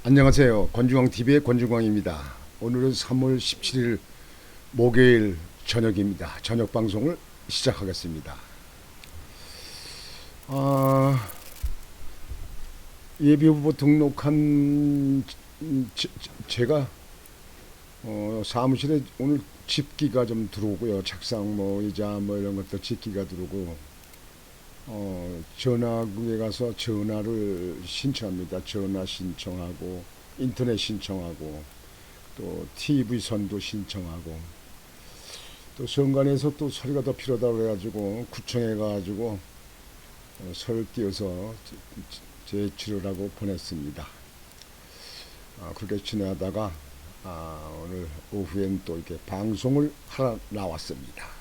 안녕하세요. 권중광TV의 권중광입니다. 오늘은 3월 17일 목요일 저녁입니다. 저녁 방송을 시작하겠습니다. 예비후보 등록한 제가 사무실에 오늘 집기가 좀 들어오고요. 책상 의자 이런 것도 집기가 들어오고 전화국에 가서 전화를 신청합니다. 전화 신청하고 인터넷 신청하고 또 TV 선도 신청하고 또 선관에서 또 서류가 더 필요하다고 그래가지고 구청에 가가지고 서류 띄어서 제출을 하고 보냈습니다. 그렇게 지내다가 오늘 오후엔 또 이렇게 방송을 하러 나왔습니다.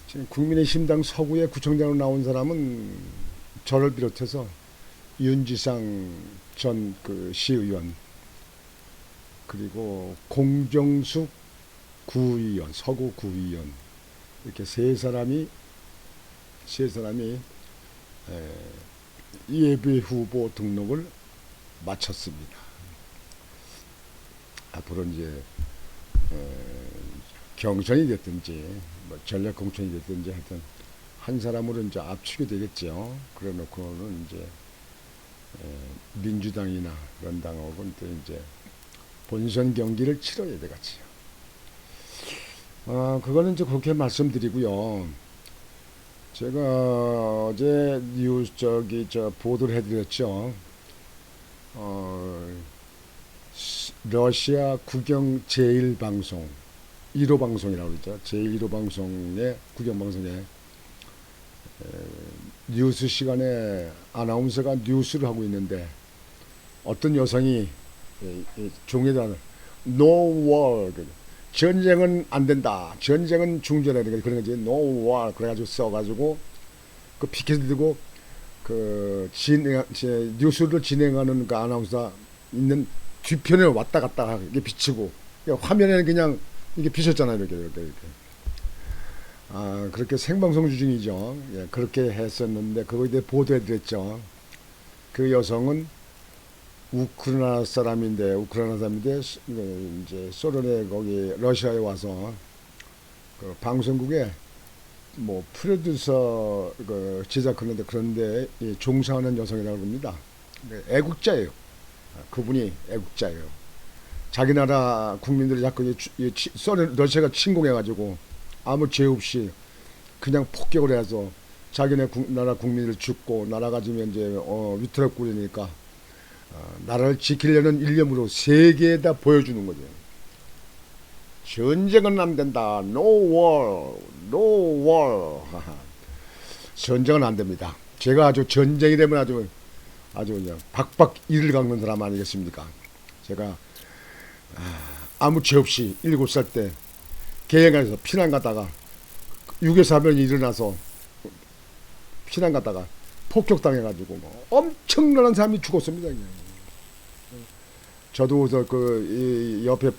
지금 국민의힘당 서구의 구청장으로 나온 사람은 저를 비롯해서 윤지상 전 시의원, 그리고 공정숙 구의원, 서구 구의원, 이렇게 세 사람이 예비 후보 등록을 마쳤습니다. 앞으로 이제 경선이 됐든지 전략 공천이 됐든지 하여튼 한 사람으로 이제 압축이 되겠죠. 그래 놓고는 이제 민주당이나 그런 당하고는 또 이제 본선 경기를 치러야 되겠지요. 그거는 이제 그렇게 말씀드리고요. 제가 어제 뉴스 보도를 해드렸죠. 러시아 국영 제1방송 1호 방송이라고 그러죠. 제1호 방송의 국영 방송에 뉴스 시간에 아나운서가 뉴스를 하고 있는데 어떤 여성이 종에다 No war, 전쟁은 안 된다, 전쟁은 중절해야 된다, 그런 거지. No war 그래가지고 써가지고 그 피켓을 들고 뉴스를 진행하는 그 아나운서 있는 뒤편에 왔다 갔다 이게 비치고, 화면에는 그냥 이게 비쳤잖아요. 이렇게. 그렇게 생방송 중이죠. 예, 그렇게 했었는데 그거에 대해 보도해드렸죠. 그 여성은 우크라이나 사람인데 이제 소련에 거기 러시아에 와서 그 방송국에 프로듀서 제작하는데 그런데 종사하는 여성이라고 합니다. 애국자예요. 그분이 애국자예요. 자기 나라 국민들이 자꾸 러시아가 침공해가지고 아무 죄 없이 그냥 폭격을 해서 자기네 나라 국민을 죽고 나라가 지금 이제 위태롭고 그러니까 나라를 지키려는 일념으로 세계에다 보여주는 거죠. 전쟁은 안 된다. No war, no war. 전쟁은 안 됩니다. 제가 아주 전쟁이 되면 아주 그냥 박박 이를 깎는 사람 아니겠습니까? 제가 아무 죄 없이 7살 때 계획에서 피난 가다가 6.25 사변이 일어나서 피난 가다가 폭격당해가지고 엄청난 사람이 죽었습니다. 저도 이 옆에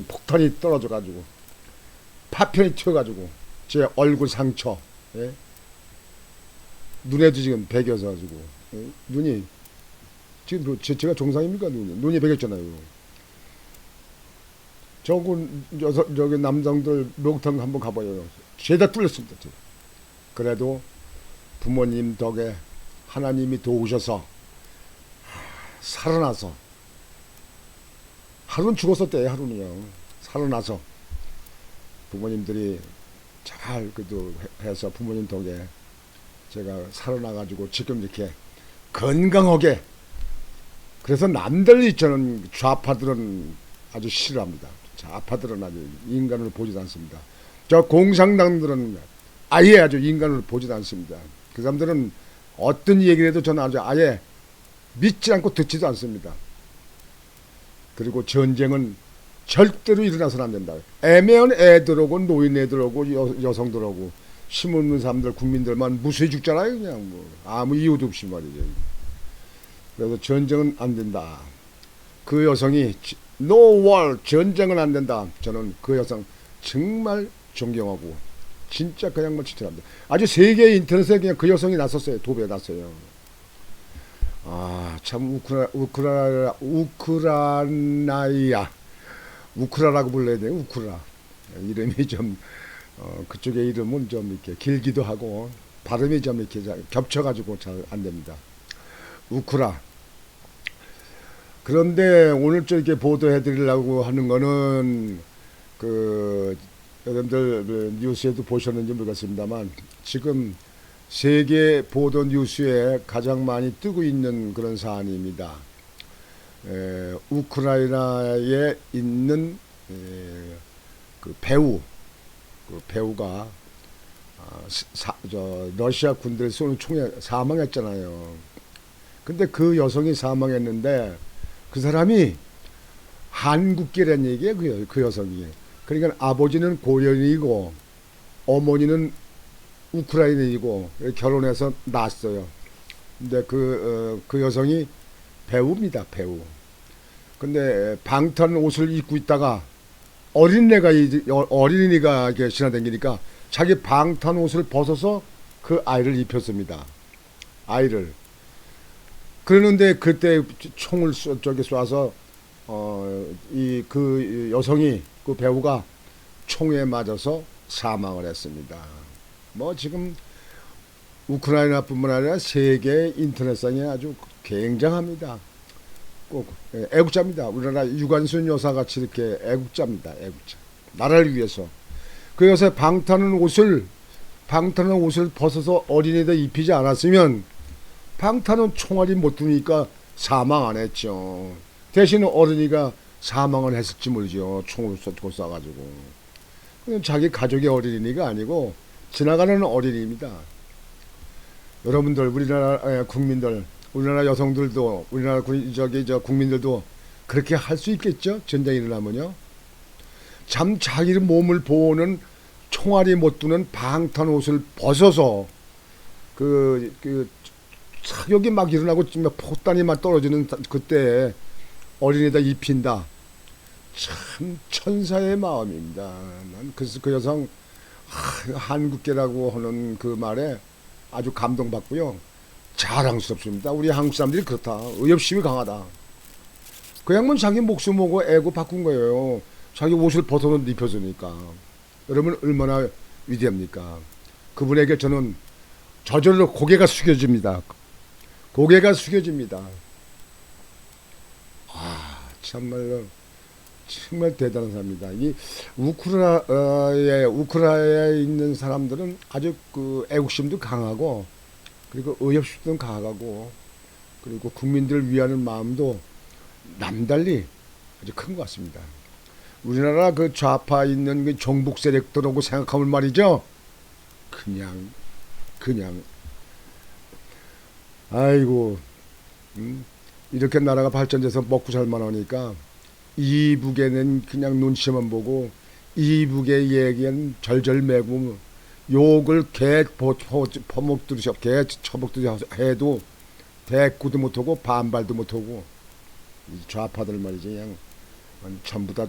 폭탄이 떨어져가지고 파편이 튀어가지고 제 얼굴 상처, 예? 눈에도 지금 베겨서 가지고, 예? 눈이 지금 제가 정상입니까? 눈이 베겼잖아요. 저기 남성들 목욕탕 한번 가봐요. 죄다 뚫렸습니다. 그래도 부모님 덕에 하나님이 도우셔서 살아나서, 하루는 죽었었대요. 하루는요. 살아나서 부모님들이 잘 그래도 해서 부모님 덕에 제가 살아나가지고 지금 이렇게 건강하게. 그래서 남들이 저는 좌파들은 아주 싫어합니다. 좌파들은 아주 인간을 보지도 않습니다. 저 공산당들은 아예 아주 인간을 보지도 않습니다. 그 사람들은 어떤 얘기를 해도 저는 아예 믿지 않고 듣지도 않습니다. 그리고 전쟁은 절대로 일어나서는 안 된다. 애매한 애들하고 노인애들하고 여성들하고 힘없는 사람들, 국민들만 무수히 죽잖아요. 그냥 아무 이유도 없이 말이죠. 그래서 전쟁은 안 된다. 그 여성이 No war, 전쟁은 안 된다. 저는 그 여성 정말 존경하고 진짜 그냥 지켜합니다. 아주 세계 인터넷에 그냥 그 여성이 나섰어요. 도배에 났어요. 참 우크라나이아 우크라라고 불러야 돼요. 우크라 이름이 좀 그쪽의 이름은 좀 이렇게 길기도 하고 발음이 좀 이렇게 겹쳐가지고 잘 안 됩니다. 우크라. 그런데 오늘 좀 이렇게 보도해 드리려고 하는 거는 그 여러분들 뉴스에도 보셨는지 모르겠습니다만 지금 세계 보도 뉴스에 가장 많이 뜨고 있는 그런 사안입니다. 우크라이나에 있는 그 배우가 러시아 군대를 쏘는 총에 사망했잖아요. 근데 그 여성이 사망했는데 그 사람이 한국계란 얘기예요. 그 여성이. 그러니까 아버지는 고려인이고 어머니는 우크라이나인이고 결혼해서 낳았어요. 근데 그 여성이 배우입니다. 배우. 근데 방탄 옷을 입고 있다가 어린이가 이렇게 지나다니니까 자기 방탄 옷을 벗어서 그 아이를 입혔습니다. 아이를. 그러는데 그때 총을 쏴서 그 여성이 그 배우가 총에 맞아서 사망을 했습니다. 뭐 지금 우크라이나뿐만 아니라 세계 인터넷상에 아주 굉장합니다. 꼭 애국자입니다. 우리나라 유관순 여사 같이 이렇게 애국자입니다. 애국자. 나라를 위해서. 그 여사 방탄한 옷을 벗어서 어린이들 입히지 않았으면 방탄은 총알이 못 두니까 사망 안 했죠. 대신 어린이가 사망을 했을지 모르죠. 총을 쏴가지고. 자기 가족의 어린이가 아니고 지나가는 어린이입니다. 여러분들, 우리나라 국민들, 우리나라 여성들도, 우리나라 국민들도 그렇게 할 수 있겠죠? 전쟁이 일어나면요. 참 자기 몸을 보호는 총알이 못 두는 방탄 옷을 벗어서 사격이 막 일어나고 폭탄이 막 떨어지는 그때 어린이다 입힌다. 참 천사의 마음입니다. 난 그래서 그 여성 한국계라고 하는 그 말에 아주 감동받고요. 자랑스럽습니다. 우리 한국 사람들이 그렇다. 의협심이 강하다. 그 양반 자기 목숨 보고 애고 바꾼 거예요. 자기 옷을 벗어서 입혀주니까. 여러분 얼마나 위대합니까? 그분에게 저는 저절로 고개가 숙여집니다. 고개가 숙여집니다. 정말 대단한 사람입니다. 이 우크라이나에 있는 사람들은 아주 그 애국심도 강하고 그리고 의협심도 강하고 그리고 국민들을 위하는 마음도 남달리 아주 큰 것 같습니다. 우리나라 그 좌파 있는 그 종북 세력들하고 생각하면 말이죠. 그냥 아이고 이렇게 나라가 발전돼서 먹고 살만하니까 이북에는 그냥 눈치만 보고 이북의 얘기는 절절매고 욕을 개 퍼먹듯이 개 처먹듯이 해도 대꾸도 못하고 반발도 못하고 좌파들 말이지 그냥 전부 다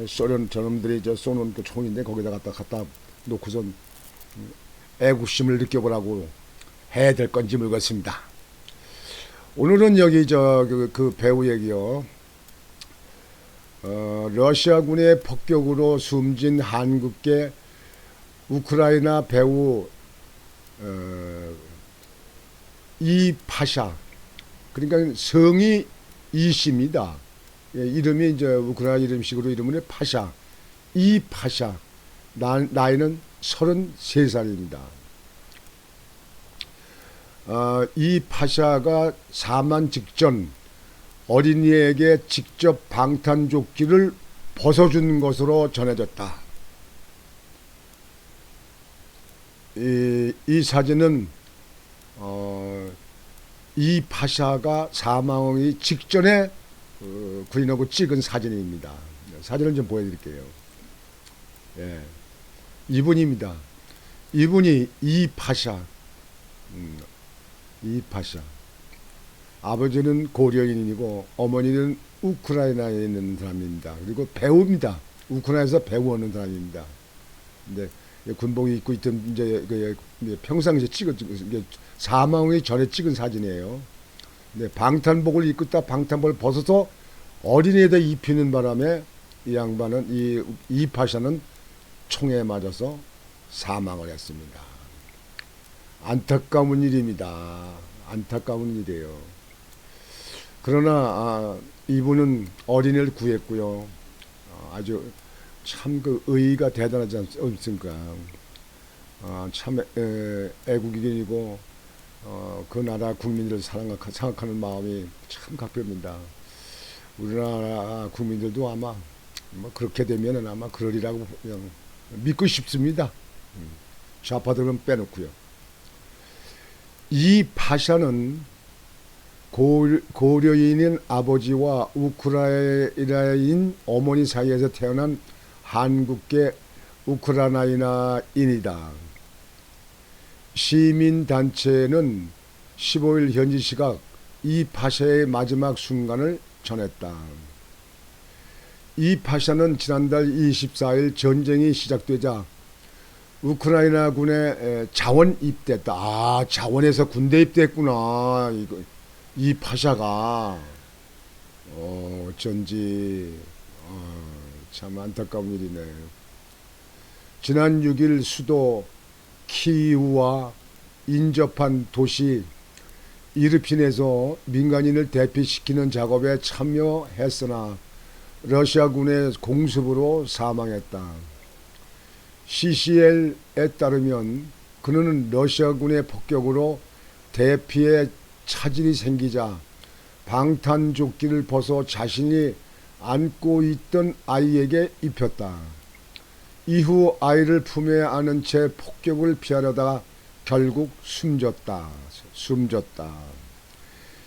소련 저놈들이 쏘는 그 총인데 거기다 갖다 놓고선 애국심을 느껴보라고 해야 될 건지 모르겠습니다. 오늘은 여기 그 배우 얘기요. 러시아군의 폭격으로 숨진 한국계 우크라이나 배우 이파샤. 그러니까 성이 이씨입니다. 예, 이름이 이제 우크라이나 이름식으로 이름은 파샤. 이파샤. 나이는 33살입니다. 이 파샤가 사망 직전 어린이에게 직접 방탄조끼를 벗어준 것으로 전해졌다. 이 사진은 이 파샤가 사망하기 직전에 구인하고 찍은 사진입니다. 사진을 좀 보여드릴게요. 예, 이분입니다. 이분이 이 파샤. 이 파샤. 아버지는 고려인이고 어머니는 우크라이나에 있는 사람입니다. 그리고 배우입니다. 우크라이나에서 배우하는 사람입니다. 근데 군복이 입고 있던 이제 평상시에 사망하기 전에 찍은 사진이에요. 네, 방탄복을 입고 있다 방탄복을 벗어서 어린이에다 입히는 바람에 이 양반은 이 파샤는 총에 맞아서 사망을 했습니다. 안타까운 일입니다. 안타까운 일이에요. 그러나 이분은 어린이를 구했고요. 아주 참 그 의의가 대단하지 않습니까? 참 애국인이고 그 나라 국민들을 생각하는 마음이 참 각별합니다. 우리나라 국민들도 아마 뭐 그렇게 되면은 아마 그러리라고 그냥 믿고 싶습니다. 좌파들은 빼놓고요. 이 파샤는 고려인인 아버지와 우크라이나인 어머니 사이에서 태어난 한국계 우크라이나인이다. 시민단체는 15일 현지 시각 이 파샤의 마지막 순간을 전했다. 이 파샤는 지난달 24일 전쟁이 시작되자 우크라이나 군에 자원 입대했다. 자원에서 군대 입대했구나. 이 파샤가 어쩐지 참 안타까운 일이네. 지난 6일 수도 키이우와 인접한 도시 이르핀에서 민간인을 대피시키는 작업에 참여했으나 러시아군의 공습으로 사망했다. CCL에 따르면 그는 러시아군의 폭격으로 대피에 차질이 생기자 방탄조끼를 벗어 자신이 안고 있던 아이에게 입혔다. 이후 아이를 품에 안은 채 폭격을 피하려다가 결국 숨졌다.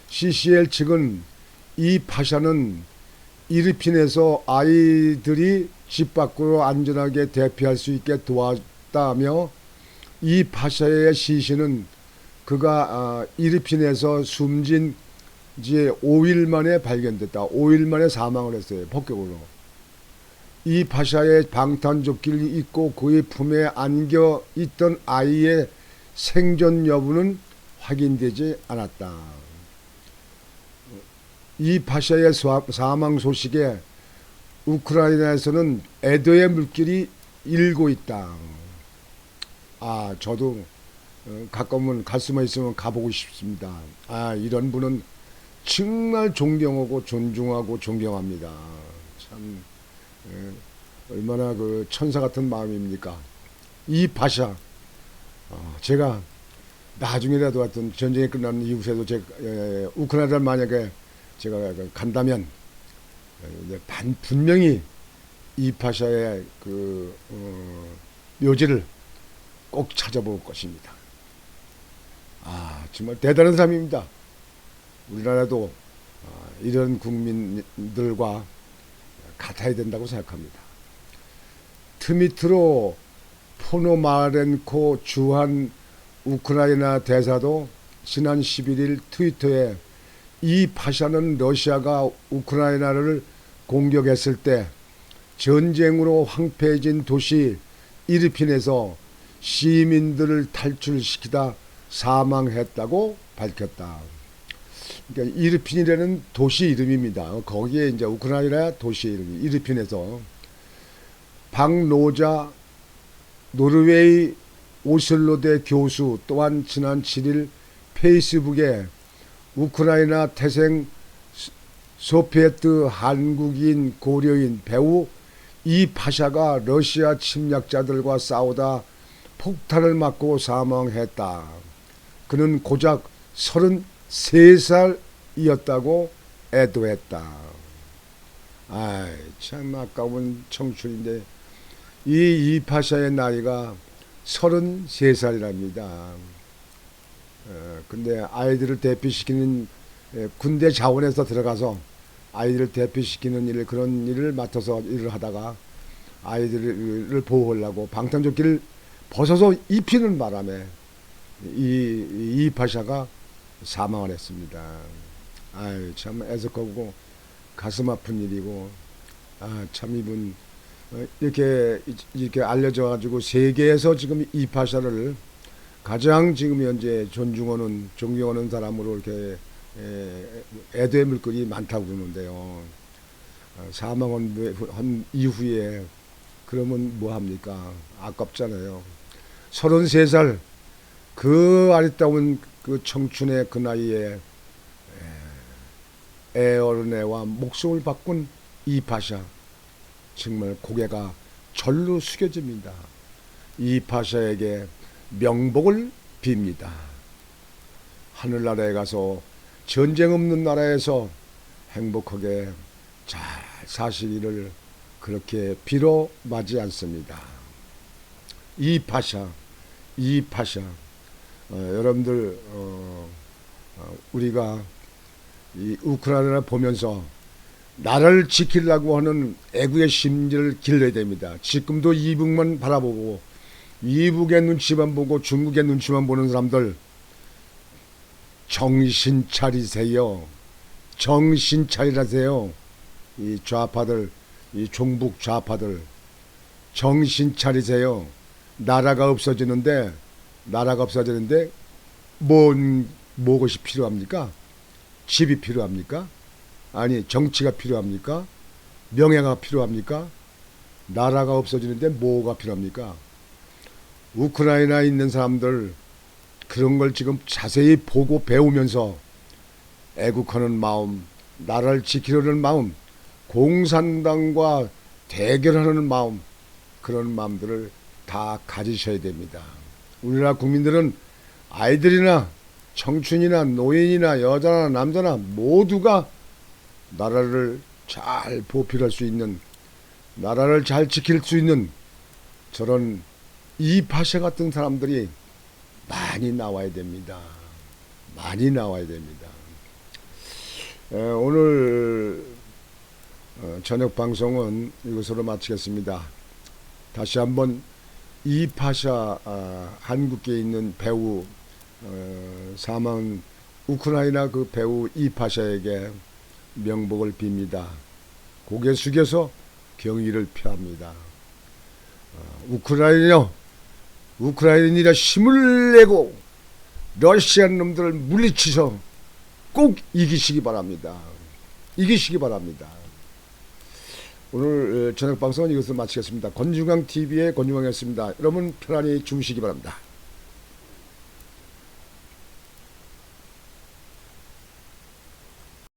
CCL 측은 이 파샤는 이르핀에서 아이들이 집 밖으로 안전하게 대피할 수 있게 도왔다며 이 파샤의 시신은 그가 이르핀에서 숨진 지 5일 만에 발견됐다. 5일 만에 사망을 했어요. 폭격으로. 이 파샤의 방탄조끼를 입고 그의 품에 안겨 있던 아이의 생존 여부는 확인되지 않았다. 이 파샤의 사망 소식에 우크라이나에서는 애도의 물길이 일고 있다. 저도 가끔은 갈 수만 있으면 가보고 싶습니다. 이런 분은 정말 존경하고 존중하고 존경합니다. 참 얼마나 그 천사 같은 마음입니까? 이 파샤 제가 나중에라도 하여튼 전쟁이 끝나는 이후에도 제가 우크라이나를 만약에 제가 간다면 분명히 이 파샤의 그 묘지를 꼭 찾아볼 것입니다. 정말 대단한 사람입니다. 우리나라도 이런 국민들과 같아야 된다고 생각합니다. 트미트로 포노마렌코 주한 우크라이나 대사도 지난 11일 트위터에 이 파샤는 러시아가 우크라이나를 공격했을 때 전쟁으로 황폐해진 도시 이르핀에서 시민들을 탈출시키다 사망했다고 밝혔다. 그러니까 이르핀이라는 도시 이름입니다. 거기에 이제 우크라이나 도시 이름이 이르핀에서 박노자 노르웨이 오슬로대 교수 또한 지난 7일 페이스북에 우크라이나 태생 소비에트 한국인 고려인 배우 이 파샤가 러시아 침략자들과 싸우다 폭탄을 맞고 사망했다. 그는 고작 33살이었다고 애도했다. 참 아까운 청춘인데 이 파샤의 나이가 33살이랍니다. 근데 아이들을 대피시키는 군대 자원에서 들어가서 아이들을 대피시키는 일, 그런 일을 맡아서 일을 하다가 아이들을 보호하려고 방탄조끼를 벗어서 입히는 바람에 이 파샤가 사망을 했습니다. 참 애석하고 가슴 아픈 일이고, 참 이분 이렇게 알려져 가지고 세계에서 지금 이 파샤를 가장 지금 현재 존경하는 사람으로 이렇게 애도의 물건이 많다고 그러는데요. 사망한 이후에 그러면 뭐 합니까? 아깝잖아요. 33살 그 아리따운 그 청춘의 그 나이에 애어른애와 목숨을 바꾼 이 파샤, 정말 고개가 절로 숙여집니다. 이 파샤에게 명복을 빕니다. 하늘나라에 가서 전쟁 없는 나라에서 행복하게 잘 사시기를 그렇게 빌어 마지 않습니다. 이 파샤, 여러분들 우리가 이 우크라이나를 보면서 나라를 지키려고 하는 애국의 심리를 길러야 됩니다. 지금도 이북만 바라보고 이북의 눈치만 보고 중국의 눈치만 보는 사람들 정신 차리세요. 정신 차리라세요. 이 좌파들, 이 종북 좌파들 정신 차리세요. 나라가 없어지는데 무엇이 필요합니까? 집이 필요합니까? 아니 정치가 필요합니까? 명예가 필요합니까? 나라가 없어지는데 뭐가 필요합니까? 우크라이나에 있는 사람들 그런 걸 지금 자세히 보고 배우면서 애국하는 마음, 나라를 지키려는 마음, 공산당과 대결하는 마음, 그런 마음들을 다 가지셔야 됩니다. 우리나라 국민들은 아이들이나 청춘이나 노인이나 여자나 남자나 모두가 나라를 잘 보필할 수 있는, 나라를 잘 지킬 수 있는 저런 이파샤 같은 사람들이 많이 나와야 됩니다. 많이 나와야 됩니다. 오늘 저녁 방송은 이것으로 마치겠습니다. 다시 한번 이파샤 한국에 있는 배우 사망 우크라이나 그 배우 이파샤에게 명복을 빕니다. 고개 숙여서 경의를 표합니다. 우크라이나라 힘을 내고 러시아 놈들을 물리치서 꼭 이기시기 바랍니다. 이기시기 바랍니다. 오늘 저녁 방송은 이것으로 마치겠습니다. 권중광TV의 권중광이었습니다. 여러분 편안히 주무시기 바랍니다.